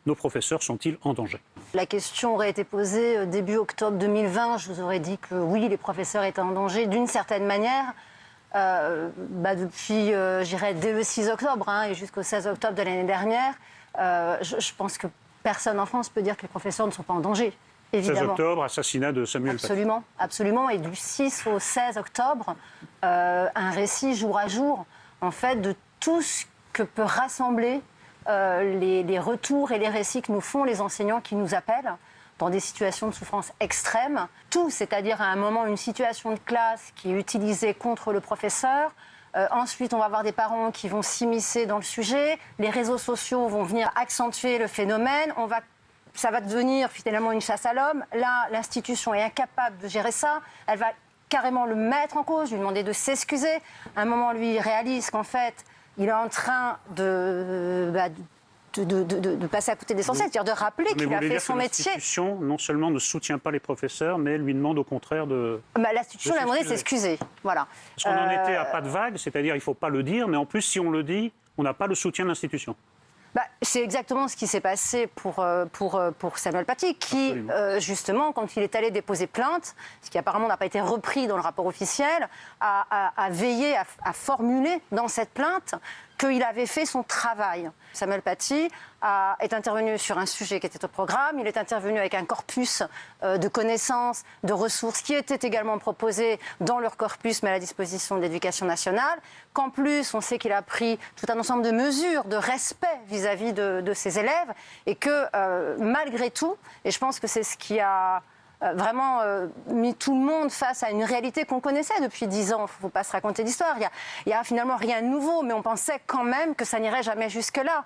nos professeurs sont-ils en danger? La question aurait été posée début octobre 2020. Je vous aurais dit que oui, les professeurs étaient en danger d'une certaine manière. Depuis, j'irais dès le 6 octobre et jusqu'au 16 octobre de l'année dernière, je pense que personne en France peut dire que les professeurs ne sont pas en danger. Évidemment. 16 octobre, assassinat de Samuel Paty. Absolument, absolument. Et du 6 au 16 octobre, un récit jour à jour, en fait, de tout ce que peut rassembler les retours et les récits que nous font les enseignants qui nous appellent dans des situations de souffrance extrême. Tout, c'est-à-dire à un moment une situation de classe qui est utilisée contre le professeur. Ensuite, on va avoir des parents qui vont s'immiscer dans le sujet. Les réseaux sociaux vont venir accentuer le phénomène. Ça va devenir finalement une chasse à l'homme. Là, l'institution est incapable de gérer ça. Elle va carrément le mettre en cause, lui demander de s'excuser. À un moment, lui, il réalise qu'en fait, il est en train de passer à côté de l'essentiel, c'est-à-dire de rappeler qu'il a fait son métier. L'institution, non seulement ne soutient pas les professeurs, mais lui demande au contraire de... L'institution lui a demandé de s'excuser. Voilà. Parce qu'on en était à pas de vague, c'est-à-dire il ne faut pas le dire, mais en plus, si on le dit, on n'a pas le soutien de l'institution. C'est exactement ce qui s'est passé pour Samuel Paty, qui, justement, quand il est allé déposer plainte, ce qui apparemment n'a pas été repris dans le rapport officiel, a veillé à formuler dans cette plainte qu'il avait fait son travail. Samuel Paty est intervenu sur un sujet qui était au programme, il est intervenu avec un corpus de connaissances, de ressources qui étaient également proposées dans leur corpus, mais à la disposition de l'Éducation nationale, qu'en plus, on sait qu'il a pris tout un ensemble de mesures de respect vis-à-vis de ses élèves, et que malgré tout, et je pense que c'est ce qui a vraiment mis tout le monde face à une réalité qu'on connaissait depuis 10 ans. Il ne faut pas se raconter d'histoire. Il y a finalement rien de nouveau, mais on pensait quand même que ça n'irait jamais jusque-là.